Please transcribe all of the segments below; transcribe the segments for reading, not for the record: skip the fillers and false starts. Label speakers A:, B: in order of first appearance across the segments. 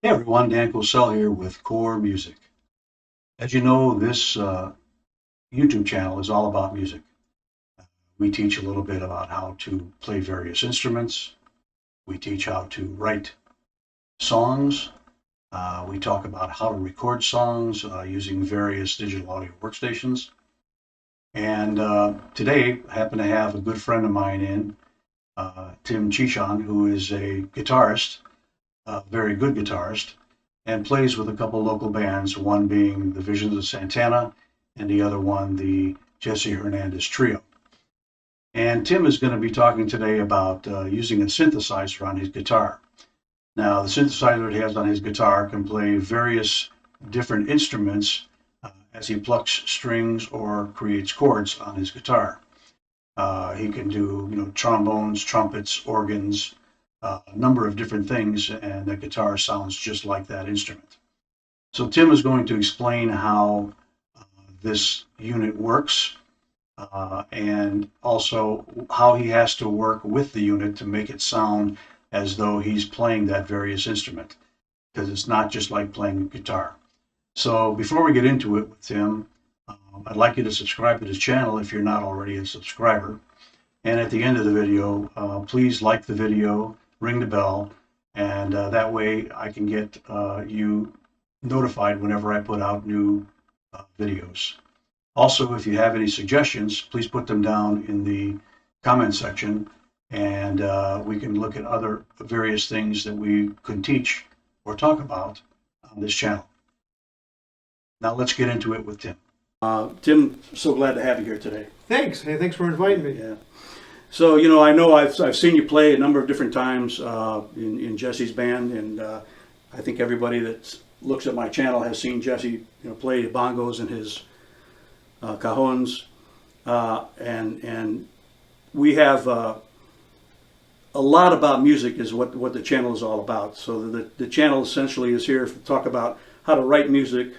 A: Hey everyone, Dan Kocel here with Core Music. As you know, this YouTube channel is all about music. We teach a little bit about how to play various instruments. We teach how to write songs. We talk about how to record songs using various digital audio workstations. And today, I happen to have a good friend of mine in, Tim Cichon, who is a guitarist, a very good guitarist, and plays with a couple local bands, one being the Visions of Santana and the other one, the Jesse Hernandez Trio. And Tim is going to be talking today about using a synthesizer on his guitar. Now, the synthesizer he has on his guitar can play various different instruments as he plucks strings or creates chords on his guitar. He can do, trombones, trumpets, organs, a number of different things, and the guitar sounds just like that instrument. So Tim is going to explain how this unit works and also how he has to work with the unit to make it sound as though he's playing that various instrument, because it's not just like playing a guitar. So before we get into it with Tim, I'd like you to subscribe to this channel if you're not already a subscriber. And at the end of the video, please like the video, ring the bell, and that way I can get you notified whenever I put out new videos. Also, if you have any suggestions, please put them down in the comment section, and we can look at other various things that we could teach or talk about on this channel. Now let's get into it with Tim. Tim, so glad to have you here today.
B: Thanks. Hey, thanks for inviting me.
A: Yeah. So, I know I've seen you play a number of different times in Jesse's band, and I think everybody that looks at my channel has seen Jesse, play the bongos and his cajones, and we have a lot about music is what the channel is all about. So the channel essentially is here to talk about how to write music,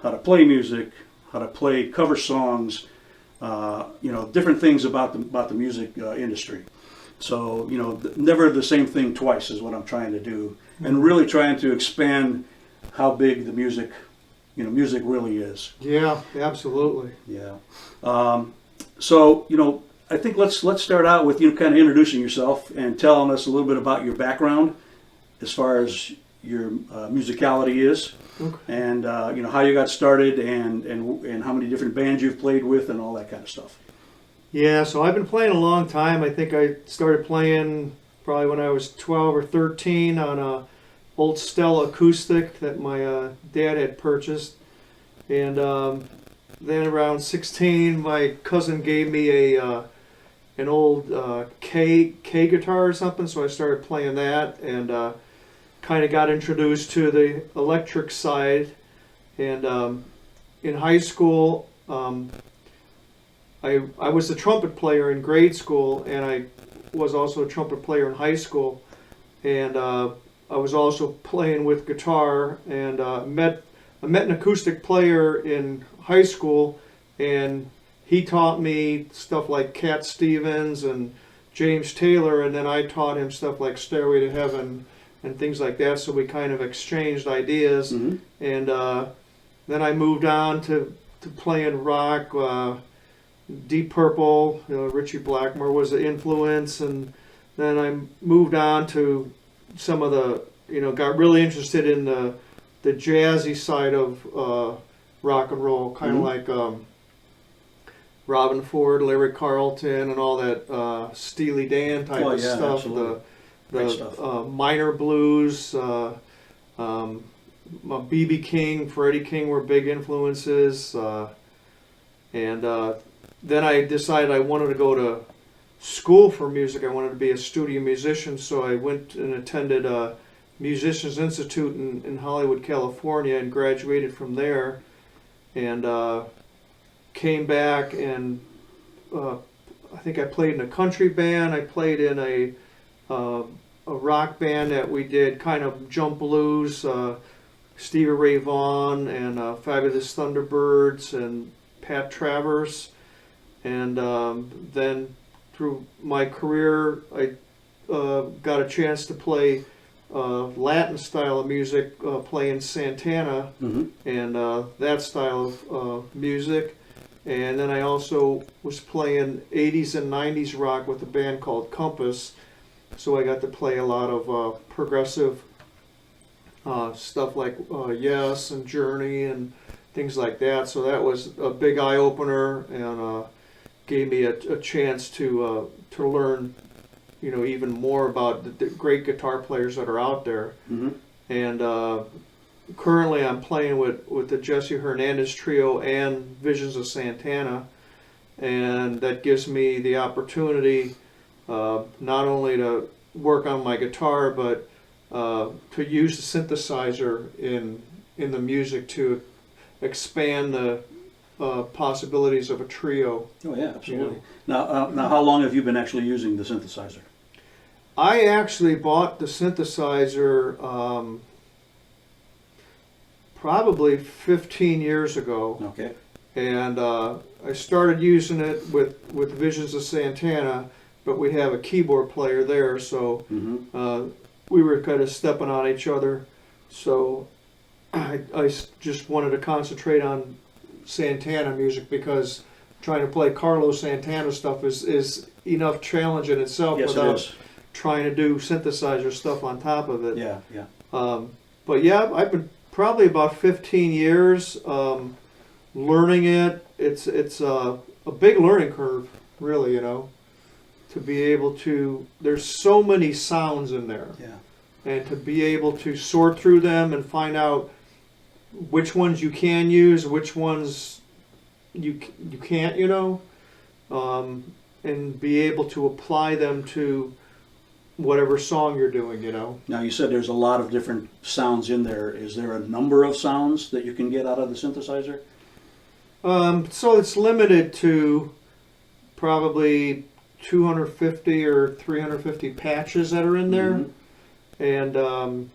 A: how to play cover songs, different things about the music industry. So, never the same thing twice is what I'm trying to do, and really trying to expand how big the music really is.
B: Yeah, absolutely.
A: Yeah. So, I think let's start out with you kind of introducing yourself and telling us a little bit about your background as far as your musicality is.
B: Okay.
A: And how you got started and how many different bands you've played with and all that kind of stuff.
B: Yeah, so I've been playing a long time. I think I started playing probably when I was 12 or 13 on a old Stella acoustic that my dad had purchased. And then around 16, my cousin gave me an old K guitar or something, so I started playing that and kind of got introduced to the electric side. And in high school, I was the trumpet player in grade school, and I was also a trumpet player in high school. And I was also playing with guitar, and I met an acoustic player in high school, and he taught me stuff like Cat Stevens and James Taylor, and then I taught him stuff like Stairway to Heaven and things like that. So we kind of exchanged ideas.
A: Mm-hmm.
B: And then I moved on to playing rock. Deep Purple, Richie Blackmore was the influence, and then I moved on to some of the, got really interested in the jazzy side of rock and roll, kind of like Robin Ford, Larry Carlton, and all that Steely Dan type of stuff.
A: Absolutely.
B: The minor blues, B.B. King, Freddie King were big influences, and then I decided I wanted to go to school for music. I wanted to be a studio musician, so I went and attended a Musicians Institute in Hollywood, California, and graduated from there, and came back, and I think I played in a country band. I played in a rock band that we did kind of jump blues, Stevie Ray Vaughan and Fabulous Thunderbirds and Pat Travers. And then through my career, I got a chance to play Latin style of music, playing Santana and that style of music. And then I also was playing 80s and 90s rock with a band called Compass. So I got to play a lot of progressive stuff like Yes and Journey and things like that. So that was a big eye opener and gave me a chance to learn, even more about the great guitar players that are out there. And currently I'm playing with the Jesse Hernandez Trio and Visions of Santana, and that gives me the opportunity not only to work on my guitar, but to use the synthesizer in the music to expand the possibilities of a trio.
C: Oh yeah, absolutely. Now, how long have you been actually using the synthesizer?
B: I actually bought the synthesizer probably 15 years ago.
C: Okay.
B: And I started using it with Visions of Santana, but we have a keyboard player there, so we were kind of stepping on each other. So I just wanted to concentrate on Santana music because trying to play Carlos Santana stuff is enough challenge in itself without trying to do synthesizer stuff on top of it.
C: Yeah, yeah.
B: But yeah, I've been probably about 15 years learning it. It's a big learning curve, really, to be able to, there's so many sounds in there.
C: Yeah.
B: And to be able to sort through them and find out which ones you can use, which ones you can't, and be able to apply them to whatever song you're doing,
C: Now you said there's a lot of different sounds in there. Is there a number of sounds that you can get out of the synthesizer?
B: So it's limited to probably 250 or 350 patches that are in there. And,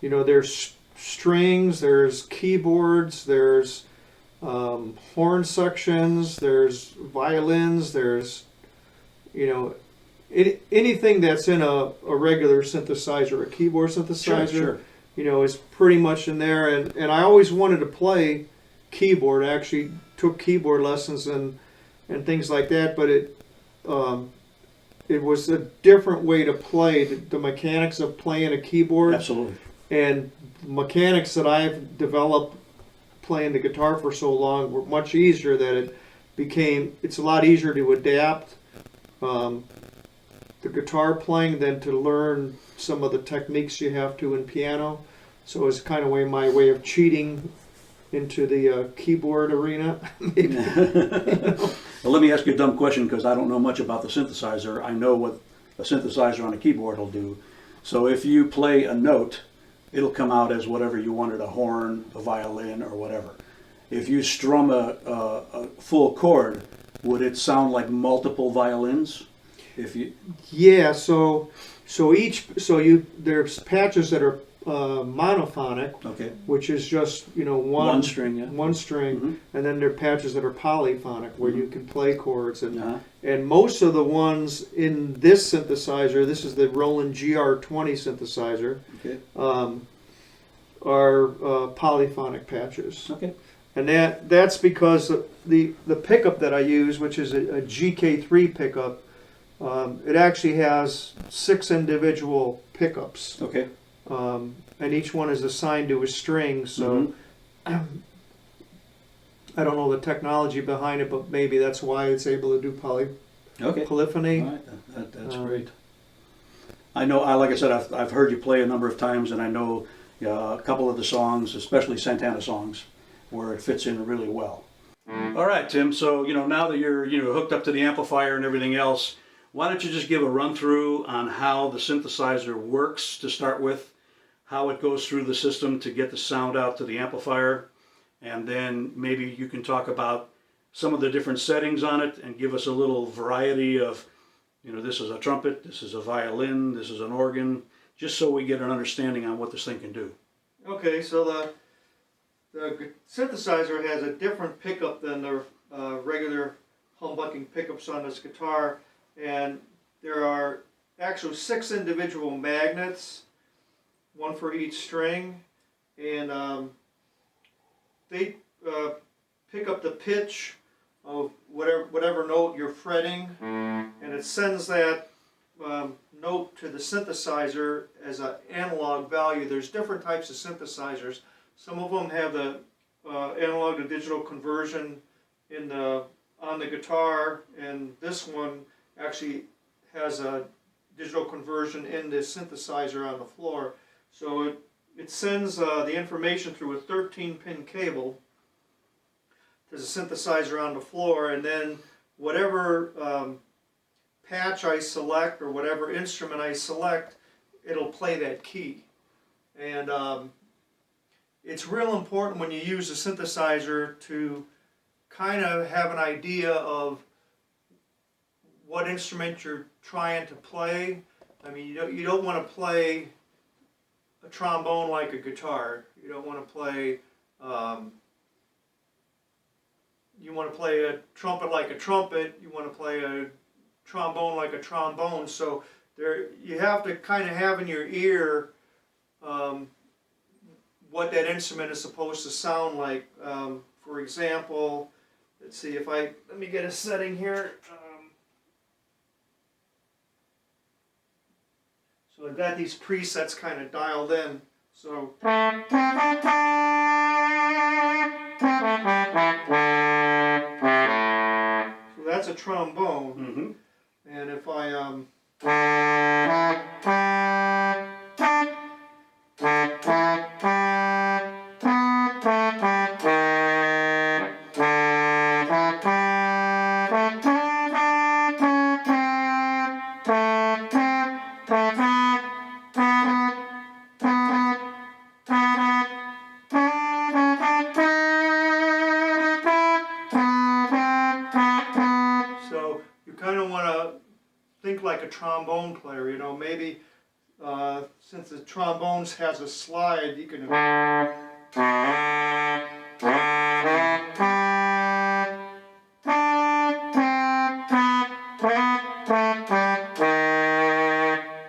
B: there's strings, there's keyboards, there's horn sections, there's violins, there's, anything that's in a regular synthesizer, a keyboard synthesizer, is pretty much in there. And I always wanted to play keyboard. I actually took keyboard lessons and things like that, but it was a different way to play. The mechanics of playing a keyboard.
C: Absolutely.
B: And mechanics that I've developed playing the guitar for so long were much easier that it's a lot easier to adapt the guitar playing than to learn some of the techniques you have to in piano. So it's kind of my way of cheating into the keyboard arena. Maybe.
C: Well, let me ask you a dumb question because I don't know much about the synthesizer. I know what a synthesizer on a keyboard will do. So if you play a note, it'll come out as whatever you wanted, a horn, a violin, or whatever. If you strum a full chord, would it sound like multiple violins?
B: Yeah, there's patches that are monophonic,
C: okay,
B: which is just
C: one string, yeah.
B: one string, and then there are patches that are polyphonic where you can play chords, and most of the ones in this synthesizer, this is the Roland GR20 synthesizer,
C: okay,
B: are polyphonic patches.
C: Okay.
B: And that's because the pickup that I use, which is a GK3 pickup, it actually has 6 individual pickups.
C: Okay.
B: And each one is assigned to a string, so I don't know the technology behind it, but maybe that's why it's able to do polyphony.
C: All right. That's great. I know, like I said, I've heard you play a number of times, and I know a couple of the songs, especially Santana songs, where it fits in really well. All right, Tim. So now that you're hooked up to the amplifier and everything else, why don't you just give a run through on how the synthesizer works to start with, how it goes through the system to get the sound out to the amplifier, and then maybe you can talk about some of the different settings on it and give us a little variety of, this is a trumpet, this is a violin, this is an organ, just so we get an understanding on what this thing can do. Okay, so the synthesizer has a different pickup than the regular humbucking pickups on this guitar, and there are actually 6 individual magnets
B: one for each string, and they pick up the pitch of whatever note you're fretting, and it sends that note to the synthesizer as an analog value. There's different types of synthesizers. Some of them have the analog to digital conversion on the guitar, and this one actually has a digital conversion in the synthesizer on the floor. So it sends the information through a 13-pin cable to the synthesizer on the floor, and then whatever patch I select or whatever instrument I select, it'll play that key. And it's real important when you use a synthesizer to kind of have an idea of what instrument you're trying to play. I mean, you don't want to play a trombone like a guitar. You don't want to play you want to play a trumpet like a trumpet. You want to play a trombone like a trombone. So you have to kind of have in your ear what that instrument is supposed to sound like. For example, let's see if let me get a setting here. So I've got these presets kind of dialed in. So that's a trombone.
C: Mm-hmm.
B: And if I so you kind of want to think like a trombone player, you know, maybe since the trombones has a slide, you can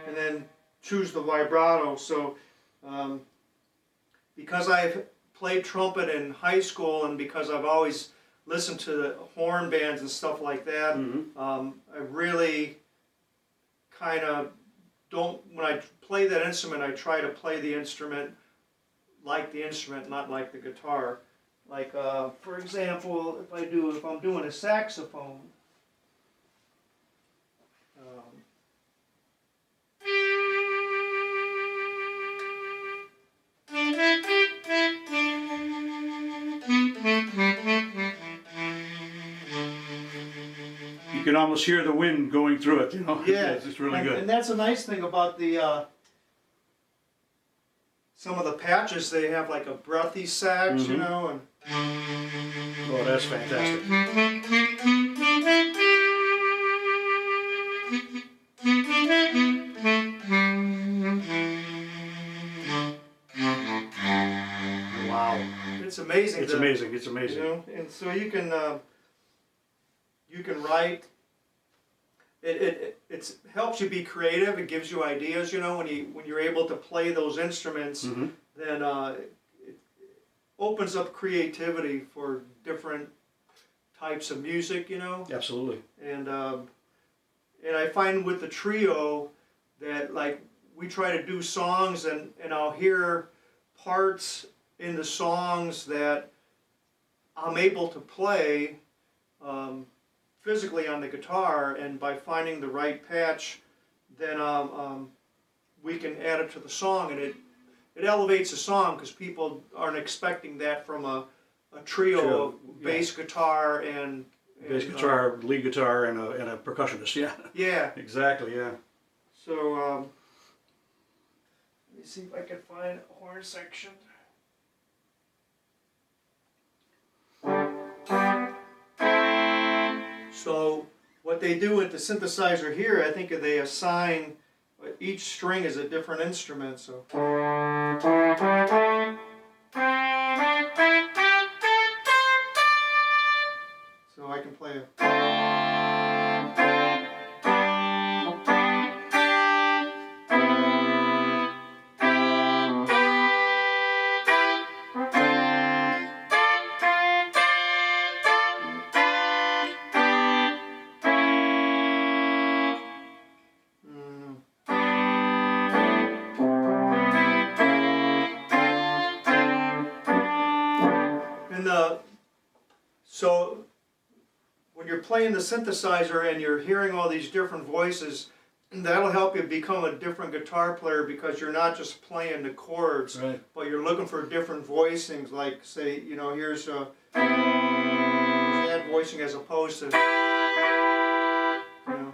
B: and then choose the vibrato. So because I've played trumpet in high school and because I've always listened to the horn bands and stuff like that, I really kind of when I play that instrument, I try to play the instrument like the instrument, not like the guitar. Like, for example, if I'm doing a saxophone,
C: You can almost hear the wind going through it, you know.
B: yeah,
C: It's really good.
B: And that's a nice thing about the some of the patches. They have like a breathy sax, you know, and
C: Oh, that's fantastic. Wow.
B: it's amazing.
C: It's amazing. It's amazing.
B: You know, and so you can write. It helps you be creative. It gives you ideas. You know, when you're able to play those instruments, then it opens up creativity for different types of music. You know.
C: Absolutely.
B: And I find with the trio that like we try to do songs and I'll hear parts in the songs that I'm able to play physically on the guitar, and by finding the right patch, then we can add it to the song, and it elevates a song because people aren't expecting that from a trio of bass guitar and
C: Bass guitar, lead guitar, and a percussionist. Yeah.
B: yeah.
C: Exactly. Yeah.
B: So let me see if I can find a horn section. So what they do with the synthesizer here, I think they assign each string is a different instrument. So I can play a So when you're playing the synthesizer and you're hearing all these different voices, that'll help you become a different guitar player because you're not just playing the chords,
C: Right.
B: but you're looking for different voicings. Like, say, you know, here's that voicing as opposed to, you know.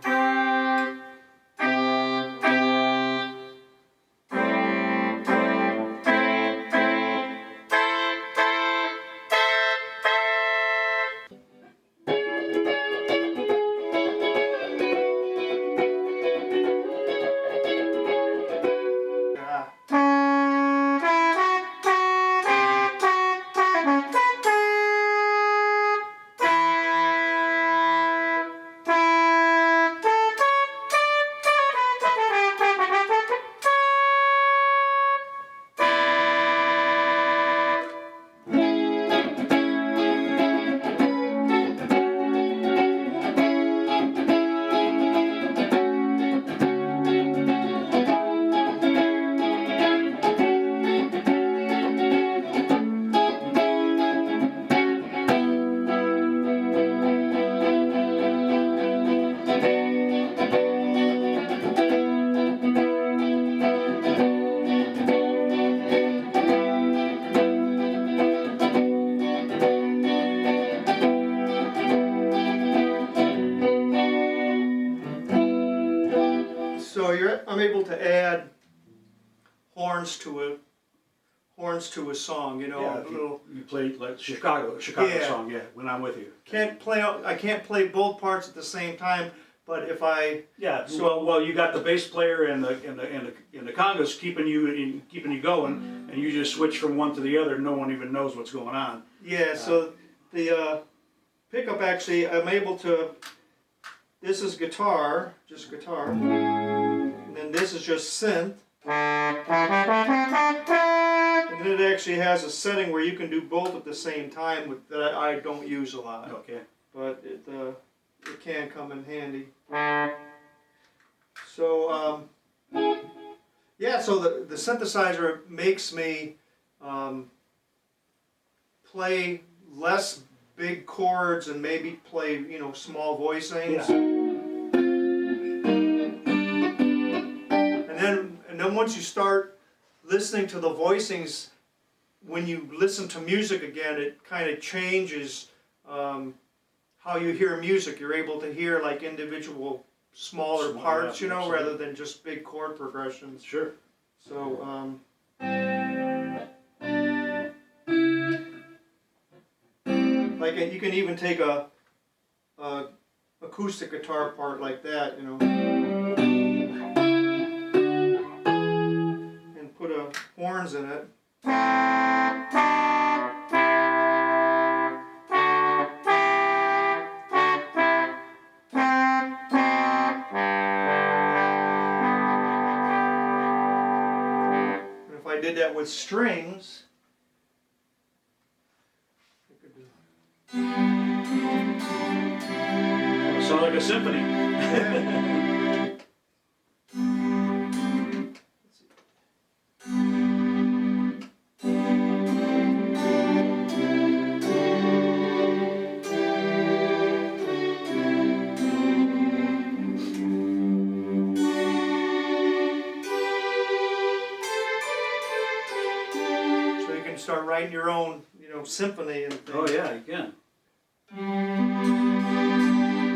B: So I'm able to add horns to a song, you know,
C: Yeah,
B: a little.
C: you play like Chicago
B: Yeah.
C: song, yeah, When I'm With You.
B: I can't play both parts at the same time, but if I
C: Yeah, well, you got the bass player and the congas keeping you going, and you just switch from one to the other. No one even knows what's going on.
B: so the pickup actually I'm able to. This is guitar, just guitar, and then this is just synth. And then it actually has a setting where you can do both at the same time that I don't use a lot.
C: Okay.
B: But it can come in handy. So yeah, so the synthesizer makes me play less big chords and maybe play, you know, small voicings.
C: Yeah.
B: And then once you start listening to the voicings, when you listen to music again, it kind of changes how you hear music. You're able to hear like individual smaller parts, you know,
C: absolutely.
B: rather than just big chord progressions.
C: Sure.
B: So like you can even take a acoustic guitar part like that, you know, and put horns in it. And if I did that with strings, I could do.
C: It sounds like a symphony.
B: Let's see. So you can start writing your own, you know, symphony and things.
C: Oh yeah, you can.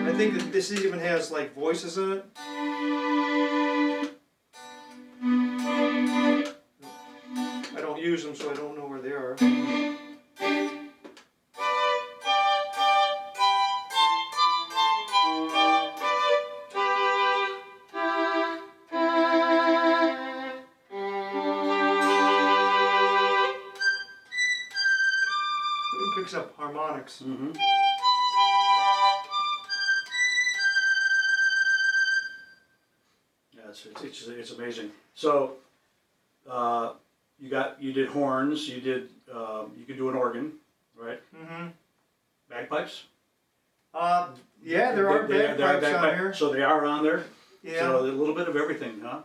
B: I think that this even has like voices in it. I don't use them, so I don't know where they are. It picks up harmonics.
C: Mm-hmm. Yeah, it's amazing. So, you did horns. You could do an organ, right?
B: Mm-hmm.
C: Bagpipes.
B: Yeah, there are bagpipes on here.
C: So they are on there.
B: Yeah.
C: So a little bit of everything, huh?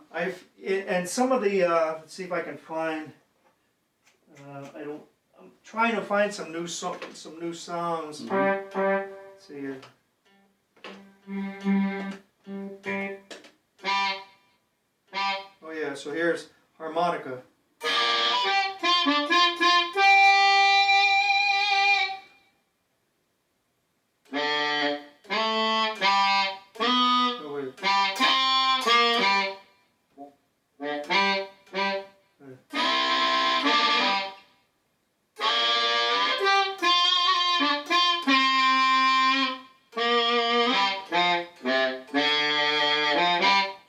B: And some of the let's see if I can find. I'm trying to find some new sounds. Let's see here. Oh yeah, so here's harmonica. Oh, wait.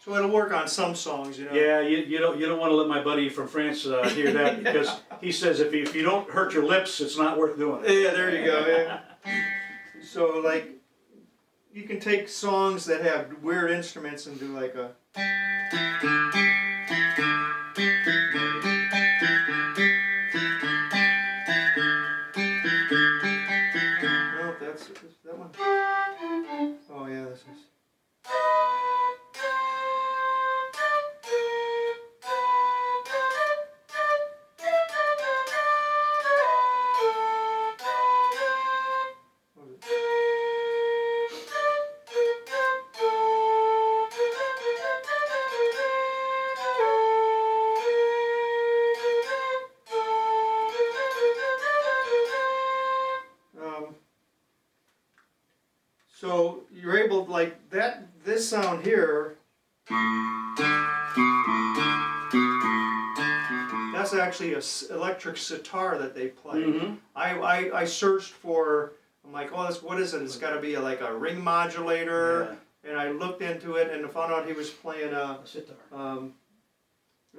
B: So it'll work on some songs, you know.
C: Yeah, you don't want to let my buddy from France hear that, because he says if you don't hurt your lips, it's not worth doing it.
B: Yeah, there you go. Yeah. So like, you can take songs that have weird instruments and do like a. No, that's that one. Oh yeah, this is. What is it? So you're able to, like that. This sound here. That's actually a electric sitar that they play.
C: Mm-hmm.
B: I searched for. I'm like, oh, what is it? It's got to be like a ring modulator.
C: Yeah.
B: And I looked into it and found out he was playing
C: A sitar.
B: an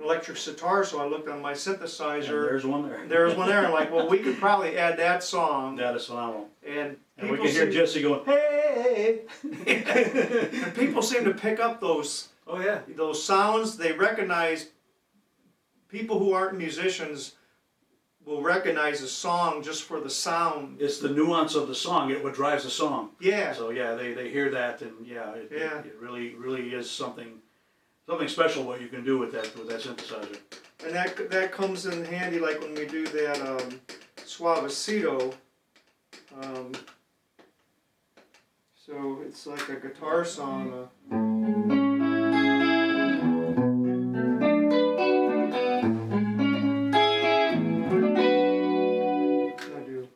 B: electric sitar. So I looked on my
C: And
B: synthesizer.
C: there's one there.
B: There's one there. I'm like, well, we could probably add that song.
C: That is phenomenal.
B: And
C: And we
B: people
C: can hear
B: seem-
C: Jesse going, hey!
B: and people seem to pick up those
C: Oh yeah.
B: sounds. They recognize. People who aren't musicians will recognize a song just for the sound.
C: It's the nuance of the song, what drives the song.
B: Yeah.
C: So yeah, they hear that, and yeah, it really is something special what you can do with that synthesizer.
B: And that comes in handy, like when we do that suavecito. So it's like a guitar song. I do.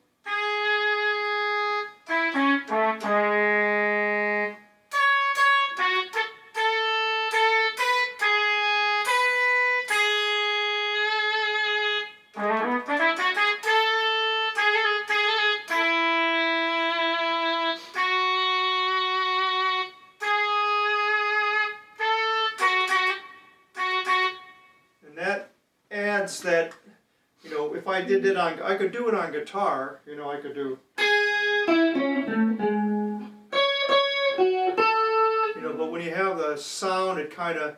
B: And that adds that, you know, if I did it on, I could do it on guitar, you know, I could do, you know, but when you have the sound, it kind of,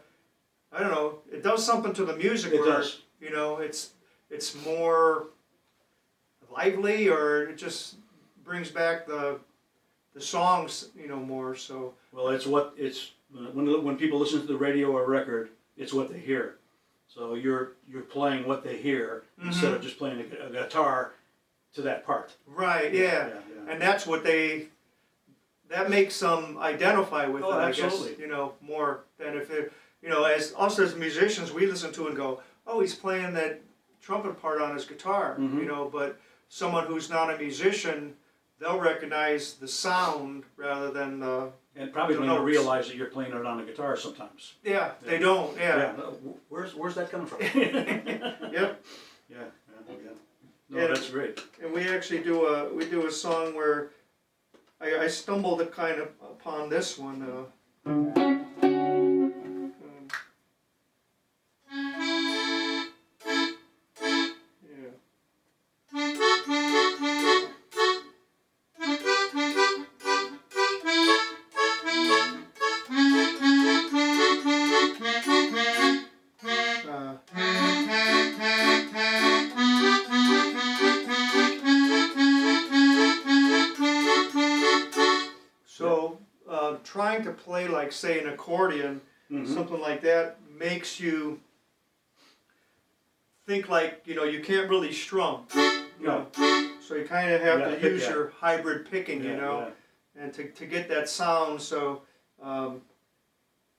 B: I don't know, it does something to the music.
C: It
B: where,
C: does.
B: You know, it's more lively, or it just brings back the songs, you know, more so.
C: Well, it's when people listen to the radio or record, it's what they hear. So you're playing what they hear instead of just playing a guitar to that part.
B: Right, yeah. And that's what that makes them identify with it, I
C: absolutely.
B: guess, you know, more than if it, you know, as us as musicians, we listen to it and go, oh, he's playing that trumpet part on his guitar, you know, but someone who's not a musician, they'll recognize the sound rather than the
C: And probably don't even realize that you're playing it on a guitar sometimes.
B: Yeah, they don't, yeah.
C: No, where's that coming from?
B: Yep.
C: Yeah. No, that's great.
B: And we actually do a song where I stumbled kind of upon this one. Yeah. So trying to play like, say, an accordion, something like that, makes you think like, you know, you can't really strum. You know. So you kind of have
C: You gotta
B: to
C: pick
B: use
C: that.
B: your hybrid picking, you
C: Yeah,
B: know, and to get that sound. So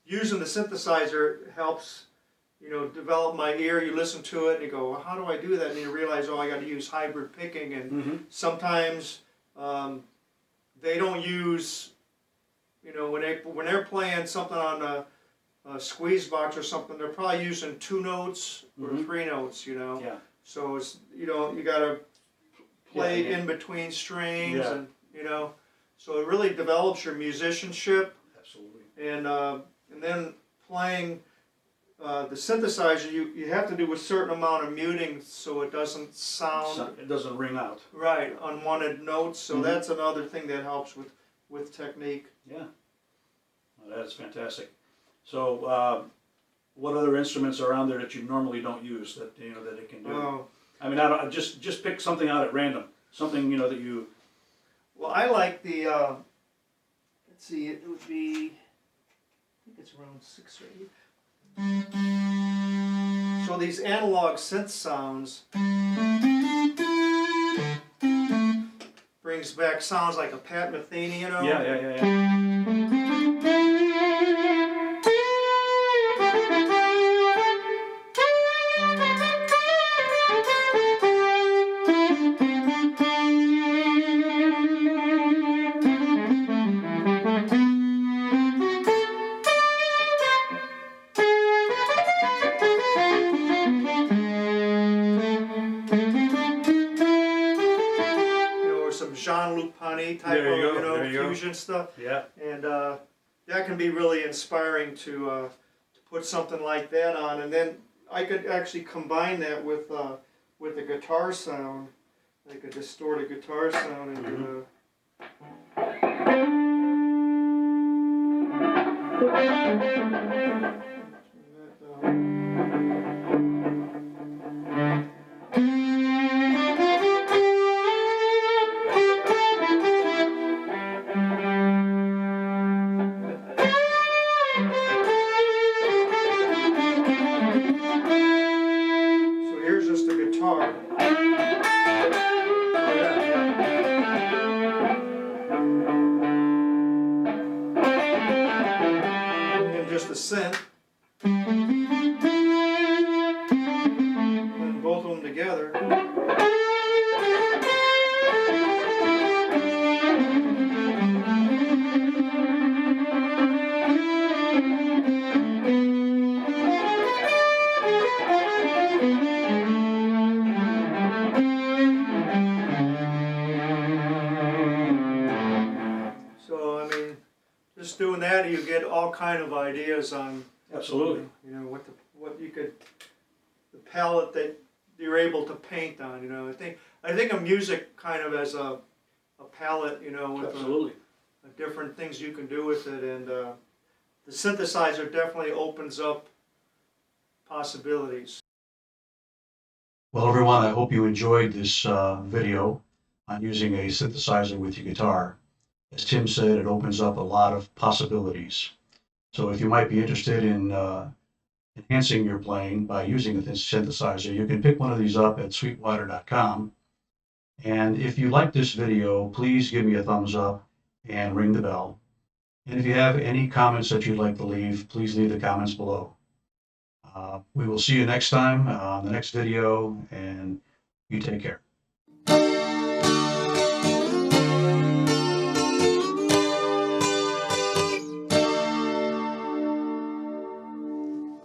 B: using the synthesizer helps, you know, develop my ear. You listen to it and you go, well, how do I do that? And you realize, oh, I got to use hybrid picking. And
C: Mm-hmm.
B: sometimes they don't use, you know, when they're playing something on a squeeze box or something, they're probably using 2 notes or
C: Mhm.
B: 3 notes, you know.
C: Yeah.
B: So it's, you know, you got to play
C: Yeah, yeah.
B: in between strings,
C: Yeah.
B: and you know, so it really develops your musicianship.
C: Absolutely.
B: And then playing the synthesizer, you have to do a certain amount of muting so it doesn't sound
C: It doesn't ring out.
B: right, unwanted notes. So
C: Mhm.
B: that's another thing that helps with technique.
C: Yeah. Well, that's fantastic. So, what other instruments are on there that you normally don't use that you know that it can do?
B: Oh,
C: I mean, I don't just pick something out at random. Something you know that you.
B: well, I like the. Let's see, it would be. I think it's around 6 or 8. So these analog synth sounds brings back sounds like a Pat Metheny, you know.
C: Yeah.
B: You know, or some Jean-Luc Ponty type
C: There
B: of,
C: you go,
B: you know,
C: there you go.
B: fusion stuff.
C: Yeah.
B: And that can be really inspiring to put something like that on, and then I could actually combine that with a guitar sound, like a distorted guitar sound, and do so here's just a guitar. And just a synth. And both of them together. So I mean, just doing that, you get all kind of ideas on,
C: Absolutely.
B: you know, what you could, the palette that you're able to paint on. You know, I think of music kind of as a palette, you know, with
C: Absolutely.
B: different things you can do with it, and the synthesizer definitely opens up possibilities.
A: Well, everyone, I hope you enjoyed this video on using a synthesizer with your guitar. As Tim said, it opens up a lot of possibilities. So if you might be interested in enhancing your playing by using a synthesizer, you can pick one of these up at sweetwater.com. And if you like this video, please give me a thumbs up and ring the bell. And if you have any comments that you'd like to leave, please leave the comments below. We will see you next time on the next video, and you take care.